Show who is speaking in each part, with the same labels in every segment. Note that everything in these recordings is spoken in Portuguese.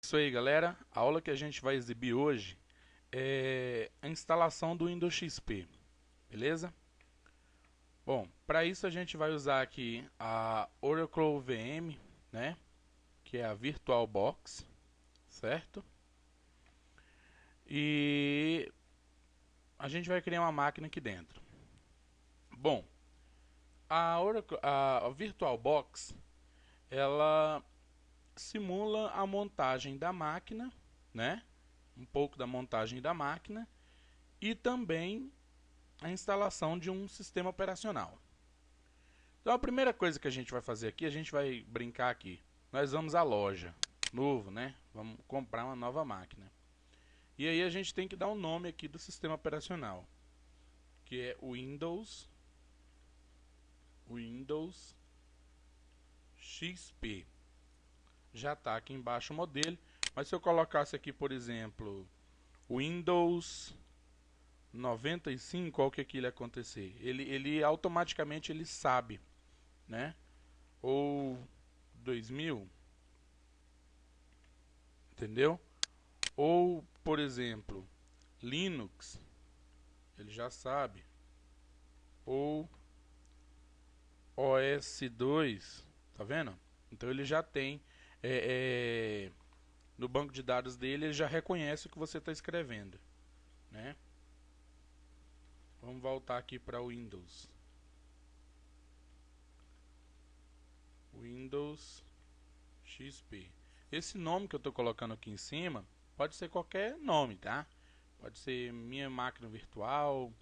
Speaker 1: Isso aí, galera. A aula que a gente vai exibir hoje é a instalação do Windows XP, beleza? Bom, para isso a gente vai usar aqui a Oracle VM, né? Que é a VirtualBox, certo? E a gente vai criar uma máquina aqui dentro. Bom, a VirtualBox, ela simula a montagem da máquina, né? Um pouco da montagem da máquina e também a instalação de um sistema operacional. Então a primeira coisa que a gente vai fazer aqui, a gente vai brincar aqui. Nós vamos à loja, novo, né? Vamos comprar uma nova máquina. E aí a gente tem que dar um nome aqui do sistema operacional, que é Windows XP. Já está aqui embaixo o modelo, mas se eu colocasse aqui, por exemplo, Windows 95, olha o que ele ia acontecer. Ele automaticamente ele sabe, né? Ou 2000, entendeu? Ou, por exemplo, Linux, ele já sabe. Ou OS2, tá vendo? Então ele já tem, no banco de dados dele, ele já reconhece o que você está escrevendo, né? Vamos voltar aqui para o Windows XP. Esse nome que eu estou colocando aqui em cima pode ser qualquer nome, tá? Pode ser minha máquina virtual,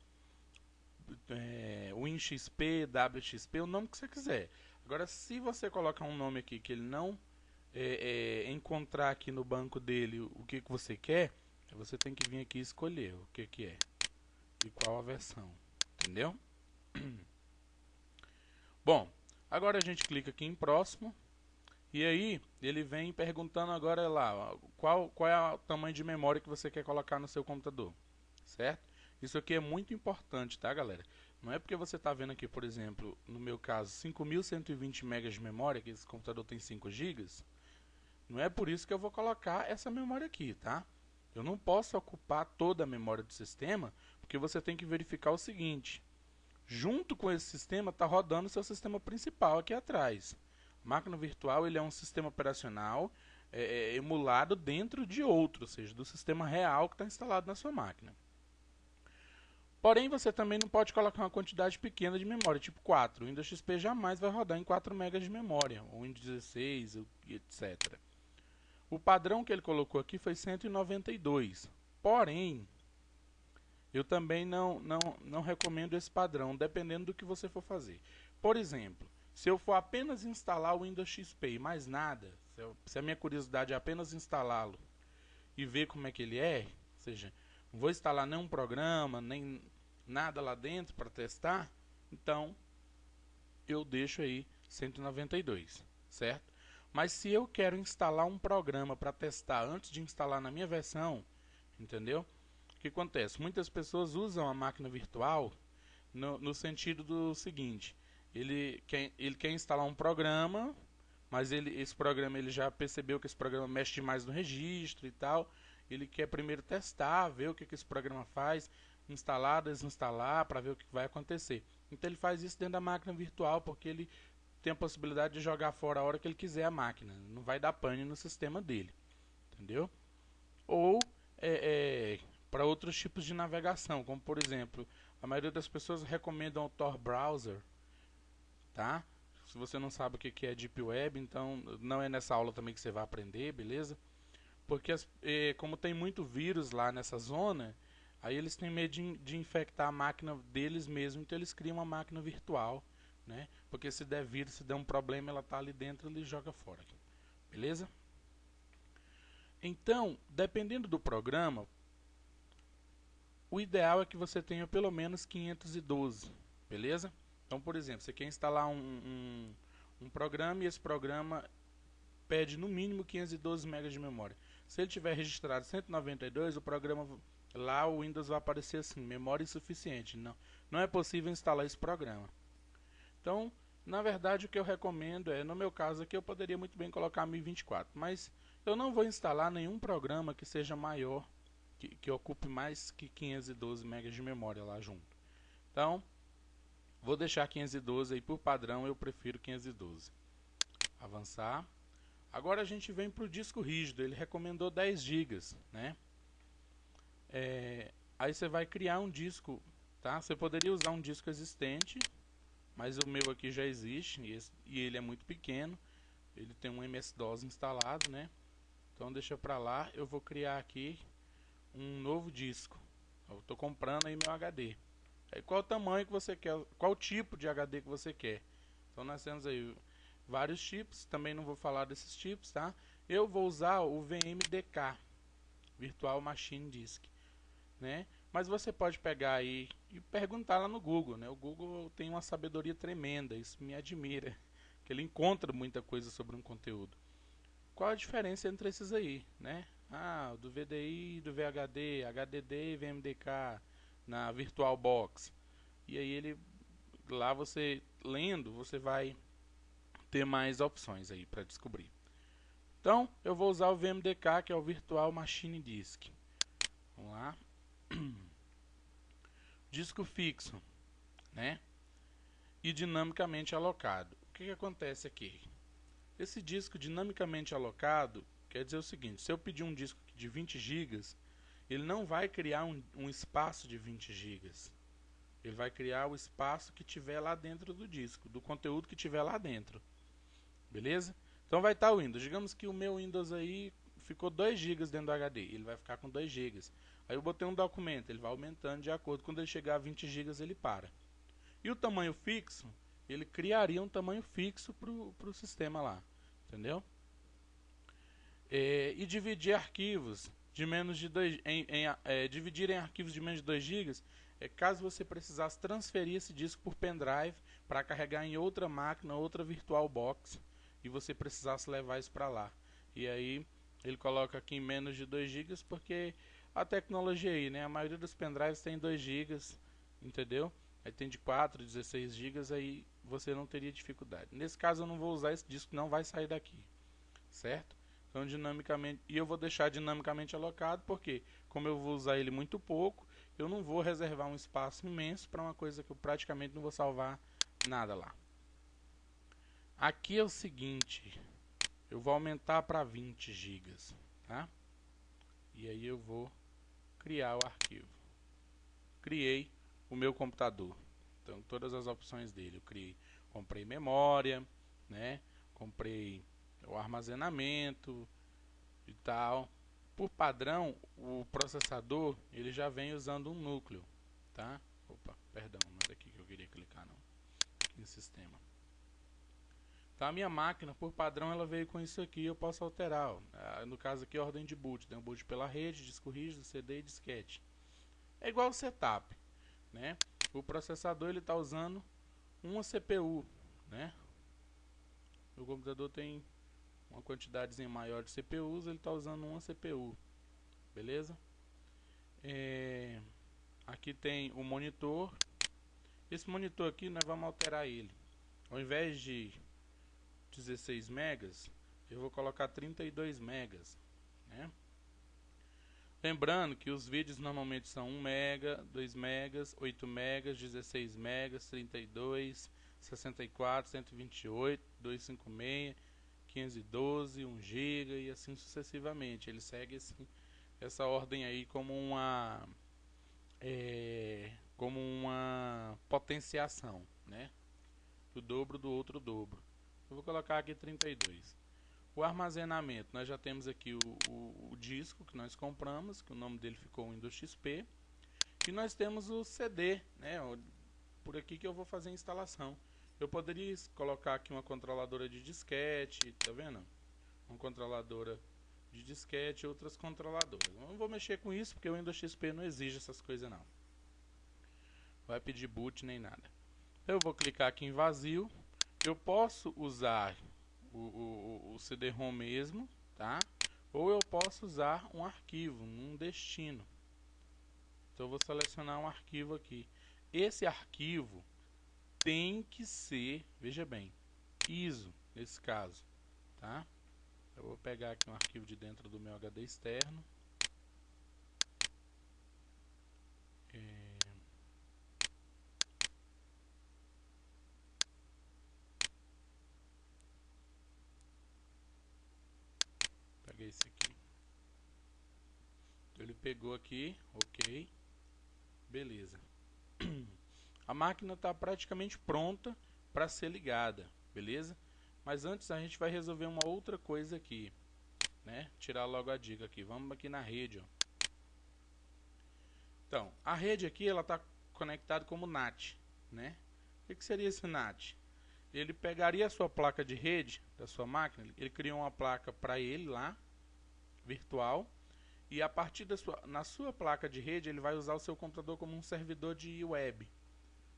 Speaker 1: WinXP, WXP, o nome que você quiser. Agora, se você colocar um nome aqui que ele não encontrar aqui no banco dele o que você quer, você tem que vir aqui e escolher o que é e qual a versão, entendeu? Bom, agora a gente clica aqui em próximo e aí ele vem perguntando agora lá qual é o tamanho de memória que você quer colocar no seu computador, certo? Isso aqui é muito importante, tá, galera? Não é porque você está vendo aqui, por exemplo, no meu caso, 5.120 MB de memória, que esse computador tem 5 GB, não é por isso que eu vou colocar essa memória aqui, tá? Eu não posso ocupar toda a memória do sistema, porque você tem que verificar o seguinte: junto com esse sistema está rodando o seu sistema principal aqui atrás. A máquina virtual ele é um sistema operacional emulado dentro de outro, ou seja, do sistema real que está instalado na sua máquina. Porém, você também não pode colocar uma quantidade pequena de memória, tipo 4. O Windows XP jamais vai rodar em 4 MB de memória, ou em 16, etc. O padrão que ele colocou aqui foi 192. Porém, eu também não recomendo esse padrão, dependendo do que você for fazer. Por exemplo, se eu for apenas instalar o Windows XP e mais nada, se a minha curiosidade é apenas instalá-lo e ver como é que ele é, ou seja, não vou instalar nenhum programa, nem nada lá dentro para testar, então eu deixo aí 192, certo? Mas se eu quero instalar um programa para testar antes de instalar na minha versão, entendeu? O que acontece? Muitas pessoas usam a máquina virtual no sentido do seguinte: ele quer instalar um programa, mas esse programa ele já percebeu que esse programa mexe demais no registro e tal. Ele quer primeiro testar, ver o que esse programa faz, instalar, desinstalar, para ver o que vai acontecer. Então ele faz isso dentro da máquina virtual, porque ele tem a possibilidade de jogar fora a hora que ele quiser a máquina. Não vai dar pane no sistema dele, entendeu? Ou para outros tipos de navegação, como por exemplo, a maioria das pessoas recomendam o Tor Browser, tá? Se você não sabe o que é Deep Web, então não é nessa aula também que você vai aprender, beleza? Porque como tem muito vírus lá nessa zona, aí eles têm medo de infectar a máquina deles mesmo, então eles criam uma máquina virtual, né? Porque se der vírus, se der um problema, ela tá ali dentro, ele joga fora, beleza? Então, dependendo do programa, o ideal é que você tenha pelo menos 512, beleza? Então, por exemplo, você quer instalar um programa e esse programa pede no mínimo 512 MB de memória. Se ele tiver registrado 192, o programa lá, o Windows vai aparecer assim, memória insuficiente. Não é possível instalar esse programa. Então, na verdade, o que eu recomendo no meu caso aqui, eu poderia muito bem colocar 1024, mas Eu não vou instalar nenhum programa que seja maior, que ocupe mais que 512 MB de memória lá junto. Então, vou deixar 512 aí por padrão, eu prefiro 512. Avançar. Agora a gente vem para o disco rígido, ele recomendou 10 GB, né? Aí você vai criar um disco, tá? Você poderia usar um disco existente, mas o meu aqui já existe e ele é muito pequeno. Ele tem um MS-DOS instalado, né? Então deixa pra lá, eu vou criar aqui um novo disco. Eu estou comprando aí meu HD. Aí qual o tamanho que você quer, qual tipo de HD que você quer. Então nós temos aí vários chips, também não vou falar desses chips, tá? Eu vou usar o VMDK, Virtual Machine Disk, né? Mas você pode pegar aí e perguntar lá no Google, né? O Google tem uma sabedoria tremenda, isso me admira, que ele encontra muita coisa sobre um conteúdo. Qual a diferença entre esses aí, né? Ah, do VDI, do VHD, HDD e VMDK na VirtualBox. E aí ele lá você lendo, você vai ter mais opções aí para descobrir. Então, eu vou usar o VMDK, que é o Virtual Machine Disk. Vamos lá. Disco fixo, né? E dinamicamente alocado. O que acontece aqui? Esse disco dinamicamente alocado quer dizer o seguinte: se eu pedir um disco de 20 GB, ele não vai criar um espaço de 20 GB. Ele vai criar o espaço que tiver lá dentro do disco, do conteúdo que tiver lá dentro. Beleza? Então vai estar o Windows. Digamos que o meu Windows aí ficou 2 GB dentro do HD. Ele vai ficar com 2 GB. Aí eu botei um documento, ele vai aumentando de acordo. Quando ele chegar a 20 GB, ele para. E o tamanho fixo, ele criaria um tamanho fixo para o sistema lá. Entendeu? E dividir arquivos de menos de 2 dividir em arquivos de menos de 2 GB caso você precisasse transferir esse disco por pendrive para carregar em outra máquina, outra VirtualBox, e você precisasse levar isso para lá. E aí ele coloca aqui em menos de 2 GB porque a tecnologia aí, né? A maioria dos pendrives tem 2 GB, entendeu? Aí tem de 4, 16 GB, aí você não teria dificuldade. Nesse caso eu não vou usar esse disco, não vai sair daqui, certo? Então dinamicamente, e eu vou deixar dinamicamente alocado porque como eu vou usar ele muito pouco, eu não vou reservar um espaço imenso para uma coisa que eu praticamente não vou salvar nada lá. Aqui é o seguinte, eu vou aumentar para 20 GB, tá? E aí eu vou criar o arquivo. Criei o meu computador. Então todas as opções dele, comprei memória, né? Comprei o armazenamento e tal. Por padrão, o processador ele já vem usando um núcleo, tá? Opa, perdão, não é daqui que eu queria clicar não. Aqui em sistema. Então a minha máquina, por padrão, ela veio com isso aqui, eu posso alterar. Ó. No caso aqui, ordem de boot. Tem um boot pela rede, disco rígido, CD e disquete. É igual o setup, né? O processador ele está usando uma CPU, né? O computador tem uma quantidade maior de CPUs, ele está usando uma CPU, beleza? Aqui tem o monitor. Esse monitor aqui nós vamos alterar ele. Ao invés de 16 megas, eu vou colocar 32 megas, né? Lembrando que os vídeos normalmente são 1 mega, 2 megas, 8 megas, 16 megas, 32, 64, 128, 256, 512, 1 GB e assim sucessivamente. Ele segue essa ordem aí como uma potenciação, né? O dobro do outro dobro. Eu vou colocar aqui 32. O armazenamento, nós já temos aqui o disco que nós compramos, que o nome dele ficou Windows XP. E nós temos o CD, né? Por aqui que eu vou fazer a instalação. Eu poderia colocar aqui uma controladora de disquete, tá vendo? Uma controladora de disquete e outras controladoras. Eu não vou mexer com isso porque o Windows XP não exige essas coisas não. Vai pedir boot nem nada. Eu vou clicar aqui em vazio. Eu posso usar o CD-ROM mesmo, tá? Ou eu posso usar um arquivo, um destino. Então eu vou selecionar um arquivo aqui. Esse arquivo tem que ser, veja bem, ISO nesse caso, tá? Eu vou pegar aqui um arquivo de dentro do meu HD externo. Peguei esse aqui. Então ele pegou aqui, ok, beleza. A máquina está praticamente pronta para ser ligada, beleza? Mas antes a gente vai resolver uma outra coisa aqui, né? Tirar logo a dica aqui. Vamos aqui na rede, ó. Então, a rede aqui ela está conectada como NAT, né? O que seria esse NAT? Ele pegaria a sua placa de rede da sua máquina, ele criou uma placa para ele lá, virtual, e a partir na sua placa de rede ele vai usar o seu computador como um servidor de web.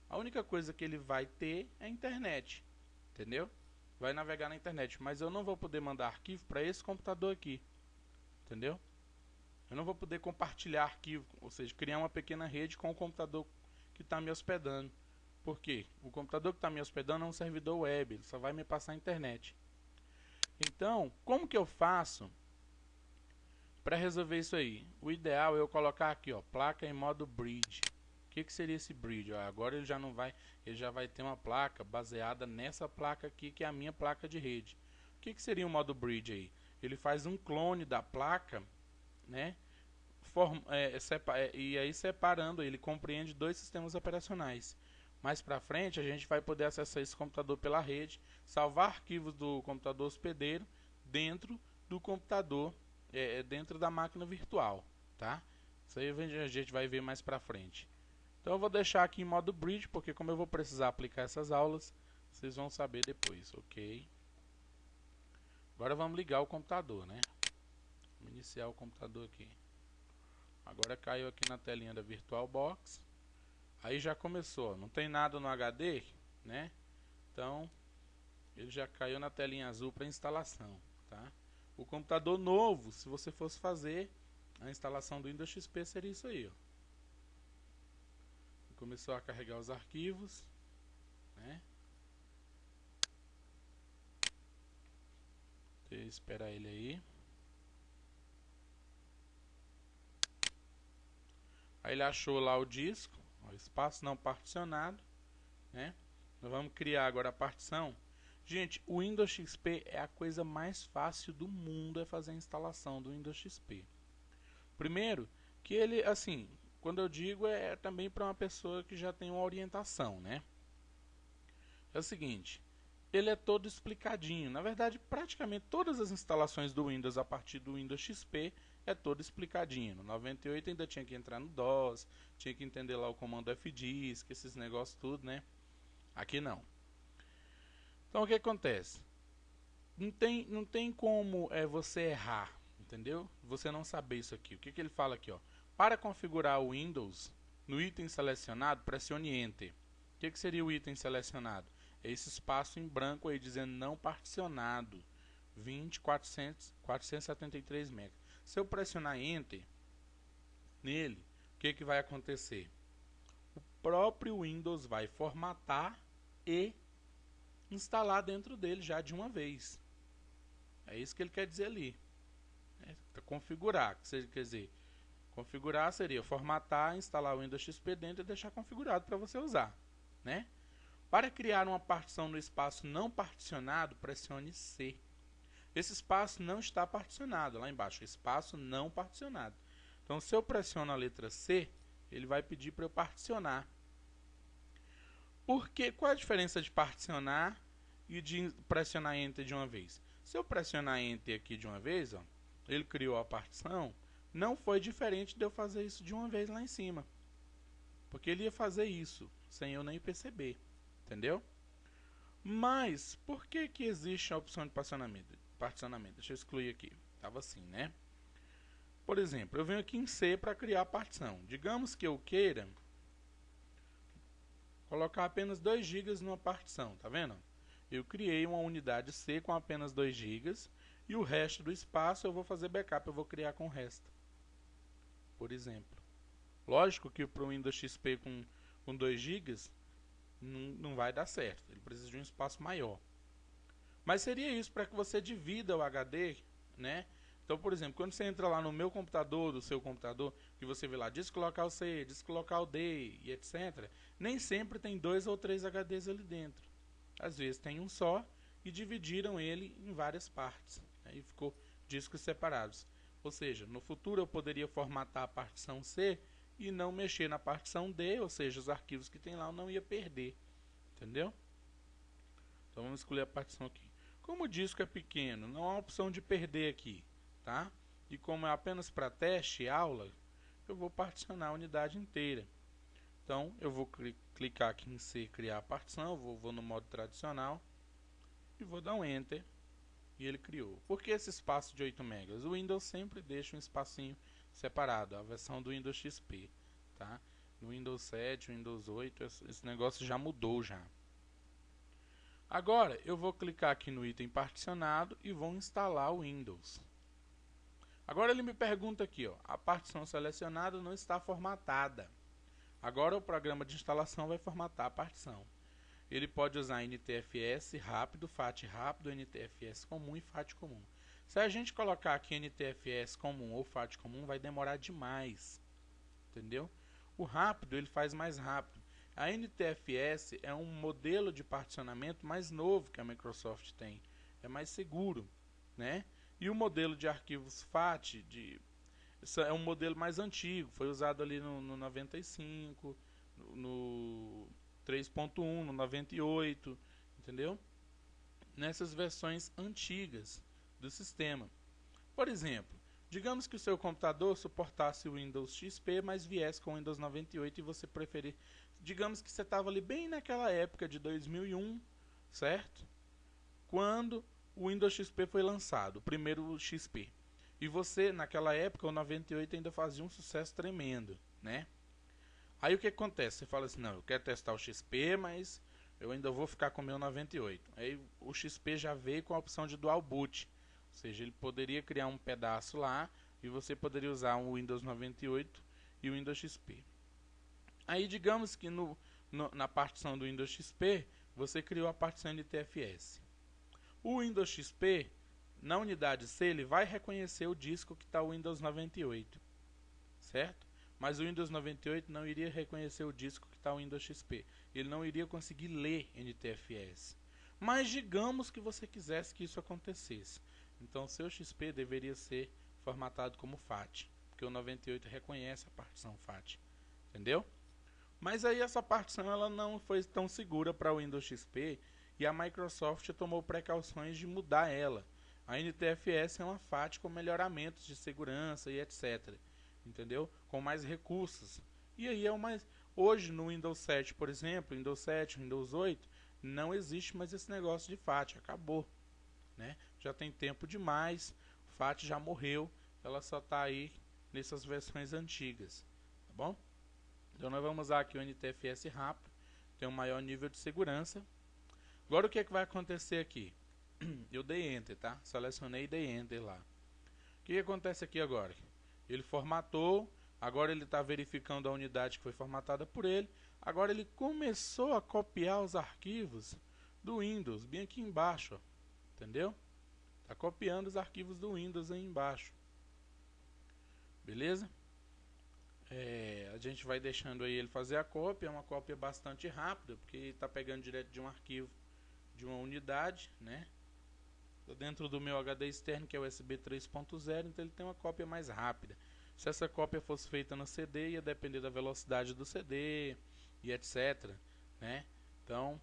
Speaker 1: A única coisa que ele vai ter é a internet, entendeu? Vai navegar na internet, mas eu não vou poder mandar arquivo para esse computador aqui, entendeu? Eu não vou poder compartilhar arquivo, ou seja, criar uma pequena rede com o computador que está me hospedando. Por quê? O computador que está me hospedando é um servidor web, ele só vai me passar a internet. Então, como que eu faço para resolver isso aí? O ideal é eu colocar aqui, ó, placa em modo bridge. O que seria esse bridge? Ó, agora ele já vai ter uma placa baseada nessa placa aqui, que é a minha placa de rede. O que seria o modo bridge aí? Ele faz um clone da placa, né? E aí separando, ele compreende dois sistemas operacionais. Mais para frente a gente vai poder acessar esse computador pela rede, salvar arquivos do computador hospedeiro dentro do computador, dentro da máquina virtual, tá? Isso aí a gente vai ver mais para frente. Então eu vou deixar aqui em modo bridge, porque como eu vou precisar aplicar essas aulas, vocês vão saber depois, ok? Agora vamos ligar o computador, né? Vamos iniciar o computador aqui. Agora caiu aqui na telinha da VirtualBox. Aí já começou, ó, não tem nada no HD, né? Então ele já caiu na telinha azul para instalação, tá? O computador novo, se você fosse fazer a instalação do Windows XP, seria isso aí, ó. Começou a carregar os arquivos, né? Vou esperar ele aí. Aí ele achou lá o disco, ó, espaço não particionado, né? Nós vamos criar agora a partição. Gente, o Windows XP é a coisa mais fácil do mundo, é fazer a instalação do Windows XP. Primeiro, que ele, assim, quando eu digo é também para uma pessoa que já tem uma orientação, né? É o seguinte, ele é todo explicadinho. Na verdade, praticamente todas as instalações do Windows a partir do Windows XP é todo explicadinho. No 98 ainda tinha que entrar no DOS, tinha que entender lá o comando fdisk, esses negócios tudo, né? Aqui não. Então o que acontece? Não tem como você errar, entendeu? Você não saber isso aqui. O que ele fala aqui, ó? Para configurar o Windows, no item selecionado, pressione Enter. O que seria o item selecionado? É esse espaço em branco aí dizendo não particionado, 473 MB. Se eu pressionar Enter nele, o que vai acontecer? O próprio Windows vai formatar e instalar dentro dele já de uma vez. É isso que ele quer dizer ali. Configurar, quer dizer, configurar seria formatar, instalar o Windows XP dentro e deixar configurado para você usar, né? Para criar uma partição no espaço não particionado, pressione C. Esse espaço não está particionado, lá embaixo, espaço não particionado. Então, se eu pressiono a letra C, ele vai pedir para eu particionar. Qual é a diferença de particionar e de pressionar Enter de uma vez? Se eu pressionar Enter aqui de uma vez, ó, ele criou a partição, não foi diferente de eu fazer isso de uma vez lá em cima. Porque ele ia fazer isso sem eu nem perceber, entendeu? Mas, por que existe a opção de particionamento? Deixa eu excluir aqui, estava assim, né? Por exemplo, eu venho aqui em C para criar a partição. Digamos que eu queira colocar apenas 2 GB numa partição, tá vendo? Eu criei uma unidade C com apenas 2 GB e o resto do espaço eu vou fazer backup, eu vou criar com o resto. Por exemplo. Lógico que para o Windows XP com 2 GB não vai dar certo, ele precisa de um espaço maior. Mas seria isso para que você divida o HD, né? Então, por exemplo, quando você entra lá no meu computador, do seu computador, que você vê lá disco local C, disco local D e etc., nem sempre tem 2 ou 3 HDs ali dentro. Às vezes tem um só e dividiram ele em várias partes. Aí ficou discos separados. Ou seja, no futuro eu poderia formatar a partição C e não mexer na partição D, ou seja, os arquivos que tem lá eu não ia perder. Entendeu? Então vamos escolher a partição aqui. Como o disco é pequeno, não há opção de perder aqui, tá? E como é apenas para teste e aula, eu vou particionar a unidade inteira. Então eu vou clicar aqui em C, criar a partição, vou no modo tradicional e vou dar um Enter e ele criou. Por que esse espaço de 8 MB? O Windows sempre deixa um espacinho separado, a versão do Windows XP, tá? No Windows 7, Windows 8, esse negócio já mudou já. Agora eu vou clicar aqui no item particionado e vou instalar o Windows. Agora ele me pergunta aqui, ó, a partição selecionada não está formatada. Agora o programa de instalação vai formatar a partição. Ele pode usar NTFS rápido, FAT rápido, NTFS comum e FAT comum. Se a gente colocar aqui NTFS comum ou FAT comum, vai demorar demais. Entendeu? O rápido ele faz mais rápido. A NTFS é um modelo de particionamento mais novo que a Microsoft tem. É mais seguro, né? E o modelo de arquivos FAT é um modelo mais antigo. Foi usado ali no 95, no 3.1, no 98, entendeu? Nessas versões antigas do sistema. Por exemplo, digamos que o seu computador suportasse o Windows XP, mas viesse com o Windows 98 e você preferir. Digamos que você estava ali bem naquela época de 2001, certo? Quando o Windows XP foi lançado, o primeiro XP. E você, naquela época, o 98 ainda fazia um sucesso tremendo, né? Aí o que acontece? Você fala assim, não, eu quero testar o XP, mas eu ainda vou ficar com o meu 98. Aí o XP já veio com a opção de Dual Boot. Ou seja, ele poderia criar um pedaço lá e você poderia usar o Windows 98 e o Windows XP. Aí digamos que na partição do Windows XP, você criou a partição NTFS. O Windows XP, na unidade C, ele vai reconhecer o disco que está o Windows 98, certo? Mas o Windows 98 não iria reconhecer o disco que está o Windows XP. Ele não iria conseguir ler NTFS. Mas digamos que você quisesse que isso acontecesse. Então o seu XP deveria ser formatado como FAT, porque o 98 reconhece a partição FAT. Entendeu? Mas aí essa partição ela não foi tão segura para o Windows XP e a Microsoft tomou precauções de mudar ela. A NTFS é uma FAT com melhoramentos de segurança e etc. Entendeu? Com mais recursos. E aí é o mais... Hoje no Windows 7, por exemplo, Windows 7, Windows 8, não existe mais esse negócio de FAT, acabou, né? Já tem tempo demais, o FAT já morreu, ela só está aí nessas versões antigas, tá bom? Então nós vamos usar aqui o NTFS rápido, tem um maior nível de segurança. Agora o que é que vai acontecer aqui? Eu dei Enter, tá? Selecionei e dei Enter lá. O que acontece aqui agora? Ele formatou, agora ele está verificando a unidade que foi formatada por ele. Agora ele começou a copiar os arquivos do Windows, bem aqui embaixo, ó. Entendeu? Está copiando os arquivos do Windows aí embaixo. Beleza? A gente vai deixando aí ele fazer a cópia, é uma cópia bastante rápida, porque ele está pegando direto de um arquivo de uma unidade, né? Dentro do meu HD externo, que é USB 3.0, então ele tem uma cópia mais rápida. Se essa cópia fosse feita no CD, ia depender da velocidade do CD e etc, né? Então,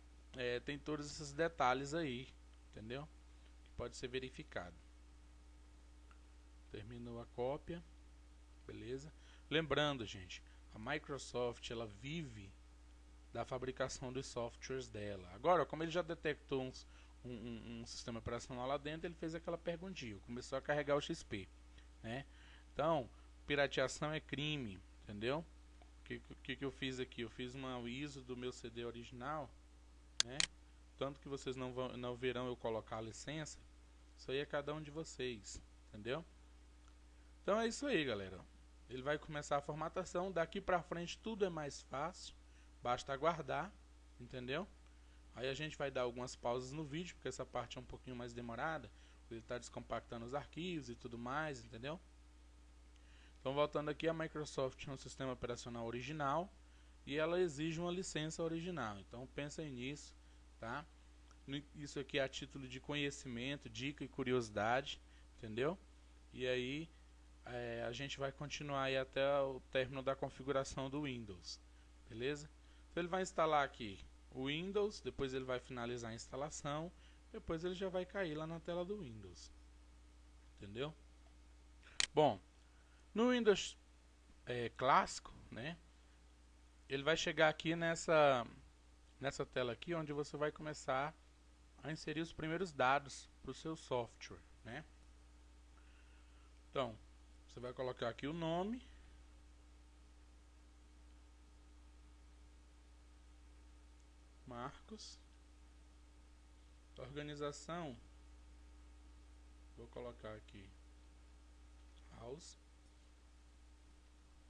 Speaker 1: tem todos esses detalhes aí, entendeu? Que pode ser verificado. Terminou a cópia, beleza? Lembrando, gente, a Microsoft, ela vive da fabricação dos softwares dela. Agora, como ele já detectou um sistema operacional lá dentro, ele fez aquela perguntinha, começou a carregar o XP, né? Então, pirateação é crime, entendeu? O que eu fiz aqui? Eu fiz uma ISO do meu CD original, né? Tanto que vocês não verão eu colocar a licença, isso aí é cada um de vocês, entendeu? Então é isso aí, galera. Ele vai começar a formatação, daqui pra frente tudo é mais fácil, basta aguardar, entendeu? Aí a gente vai dar algumas pausas no vídeo, porque essa parte é um pouquinho mais demorada. Ele está descompactando os arquivos e tudo mais, entendeu? Então, voltando aqui, a Microsoft é um sistema operacional original e ela exige uma licença original. Então, pensem nisso, tá? Isso aqui é a título de conhecimento, dica e curiosidade, entendeu? E aí, a gente vai continuar aí até o término da configuração do Windows, beleza? Então, ele vai instalar aqui o Windows, depois ele vai finalizar a instalação, depois ele já vai cair lá na tela do Windows, entendeu? Bom, no Windows clássico, né, ele vai chegar aqui nessa tela aqui, onde você vai começar a inserir os primeiros dados para o seu software, né? Então, você vai colocar aqui o nome, Marcos, organização, vou colocar aqui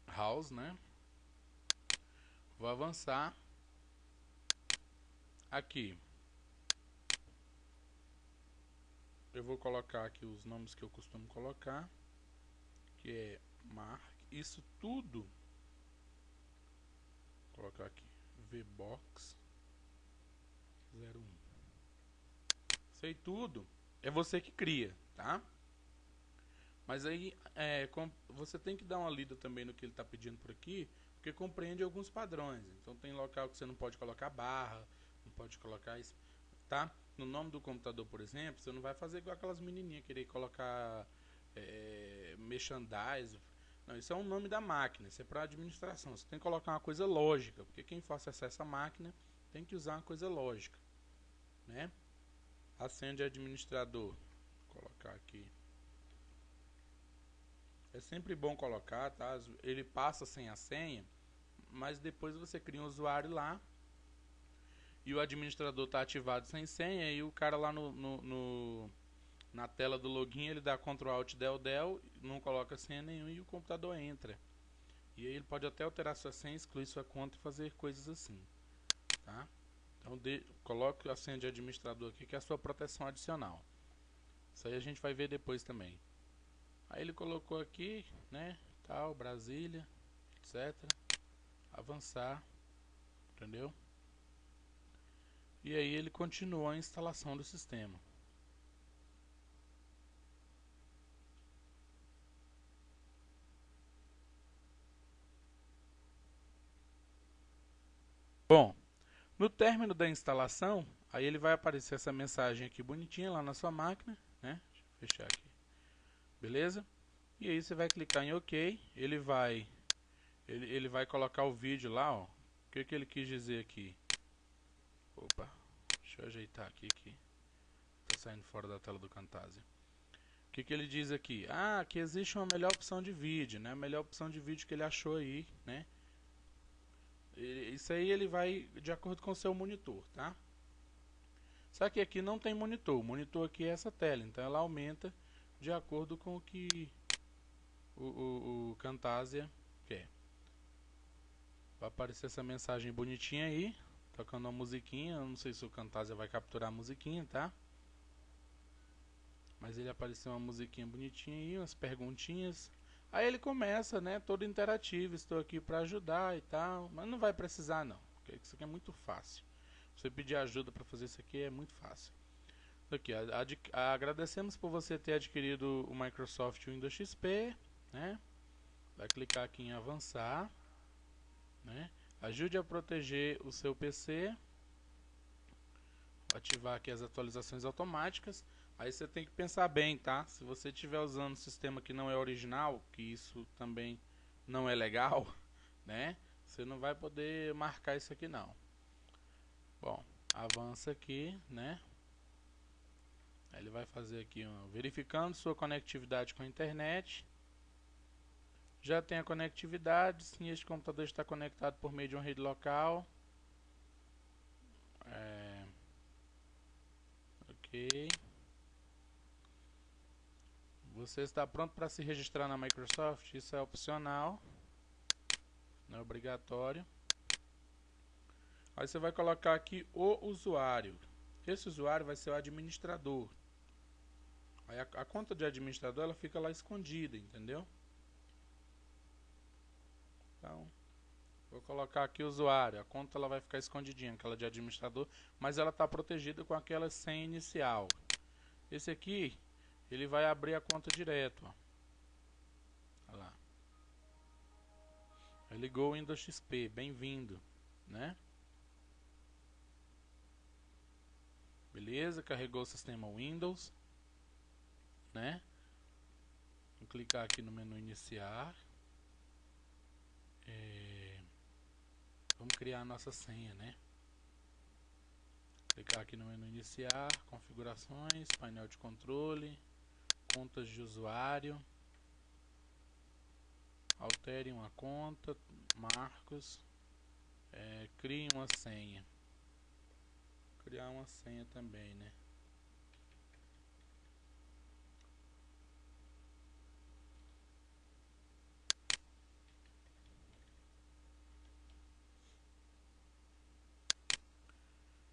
Speaker 1: House, né? Vou avançar aqui. Eu vou colocar aqui os nomes que eu costumo colocar, que é Mark, isso tudo. Vou colocar aqui VBox 01. Sei tudo. É você que cria, tá? Mas aí você tem que dar uma lida também no que ele está pedindo por aqui, porque compreende alguns padrões. Então tem local que você não pode colocar barra, não pode colocar isso, tá? No nome do computador, por exemplo, você não vai fazer igual aquelas menininhas querer colocar merchandise. Não, isso é um nome da máquina, isso é para administração. Você tem que colocar uma coisa lógica, porque quem for acessar essa máquina tem que usar uma coisa lógica, né? A senha de administrador, vou colocar aqui. É sempre bom colocar, tá? Ele passa sem a senha, mas depois você cria um usuário lá e o administrador está ativado sem senha e o cara lá na tela do login ele dá Ctrl Alt Del Del, não coloca senha nenhuma e o computador entra. E aí ele pode até alterar sua senha, excluir sua conta e fazer coisas assim, tá? Então coloque a senha de administrador aqui, que é a sua proteção adicional. Isso aí a gente vai ver depois também. Aí ele colocou aqui, né, tal, Brasília, etc. Avançar, entendeu? E aí ele continuou a instalação do sistema. Bom, no término da instalação, aí ele vai aparecer essa mensagem aqui bonitinha lá na sua máquina, né? Deixa eu fechar aqui. Beleza? E aí você vai clicar em OK, ele vai colocar o vídeo lá, ó. O que ele quis dizer aqui? Opa, deixa eu ajeitar aqui que tá saindo fora da tela do Camtasia. O que ele diz aqui? Ah, que existe uma melhor opção de vídeo, né? A melhor opção de vídeo que ele achou aí, né? Isso aí ele vai de acordo com o seu monitor, tá? Só que aqui não tem monitor. O monitor aqui é essa tela, então ela aumenta de acordo com o que o Camtasia quer. Vai aparecer essa mensagem bonitinha aí, tocando uma musiquinha. Eu não sei se o Camtasia vai capturar a musiquinha, tá? Mas ele apareceu uma musiquinha bonitinha aí, umas perguntinhas. Aí ele começa, né, todo interativo, estou aqui para ajudar e tal, mas não vai precisar não, porque isso aqui é muito fácil. Você pedir ajuda para fazer isso aqui é muito fácil. Aqui, agradecemos por você ter adquirido o Microsoft Windows XP, né? Vai clicar aqui em avançar, né? Ajude a proteger o seu PC. Vou ativar aqui as atualizações automáticas. Aí você tem que pensar bem, tá? Se você estiver usando um sistema que não é original, que isso também não é legal, né? Você não vai poder marcar isso aqui não. Bom, avança aqui, né? Aí ele vai fazer aqui, verificando sua conectividade com a internet. Já tem a conectividade, sim, este computador está conectado por meio de uma rede local. Ok. Você está pronto para se registrar na Microsoft? Isso é opcional, não é obrigatório. Aí você vai colocar aqui o usuário. Esse usuário vai ser o administrador. Aí a conta de administrador ela fica lá escondida, entendeu? Então, vou colocar aqui o usuário. A conta ela vai ficar escondidinha, aquela de administrador, mas ela está protegida com aquela senha inicial. Esse aqui, ele vai abrir a conta direto. Ó. Olha lá. Aí ligou o Windows XP, bem-vindo, né? Beleza, carregou o sistema Windows, né? Vou clicar aqui no menu iniciar. Vamos criar a nossa senha, né? Clicar aqui no menu iniciar, configurações, painel de controle, contas de usuário. Altere uma conta, marcos, crie uma senha. Criar uma senha também, né?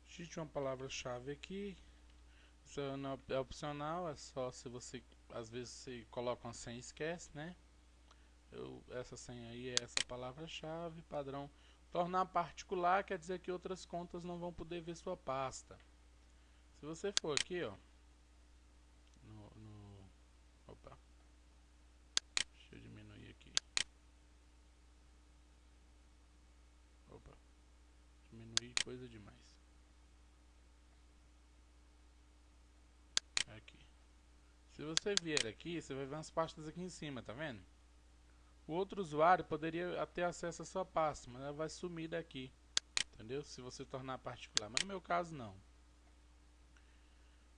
Speaker 1: Digite uma palavra-chave aqui. Isso não é opcional, é só se você, às vezes você coloca uma senha e esquece, né? Essa senha aí é essa palavra-chave, padrão. Tornar particular quer dizer que outras contas não vão poder ver sua pasta. Se você for aqui, ó, opa, deixa eu diminuir aqui. Opa, diminuir coisa demais. Aqui. Se você vier aqui, você vai ver umas pastas aqui em cima, tá vendo? O outro usuário poderia ter acesso à sua pasta, mas ela vai sumir daqui, entendeu? Se você tornar particular, mas no meu caso não.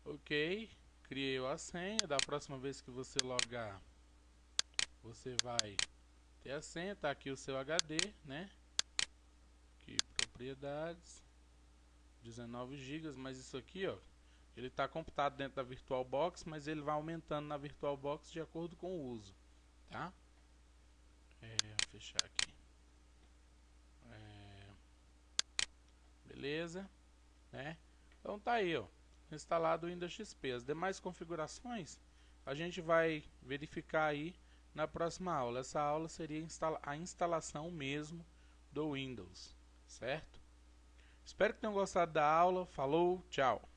Speaker 1: Ok, criei a senha. Da próxima vez que você logar, você vai ter a senha. Tá aqui o seu HD, né? Aqui, propriedades, 19 GB, mas isso aqui, ó, ele está computado dentro da VirtualBox, mas ele vai aumentando na VirtualBox de acordo com o uso, tá? Vou fechar aqui. Beleza, né? Então tá aí, ó, instalado o Windows XP. As demais configurações a gente vai verificar aí na próxima aula. Essa aula seria a instalação mesmo do Windows, certo? Espero que tenham gostado da aula. Falou, tchau!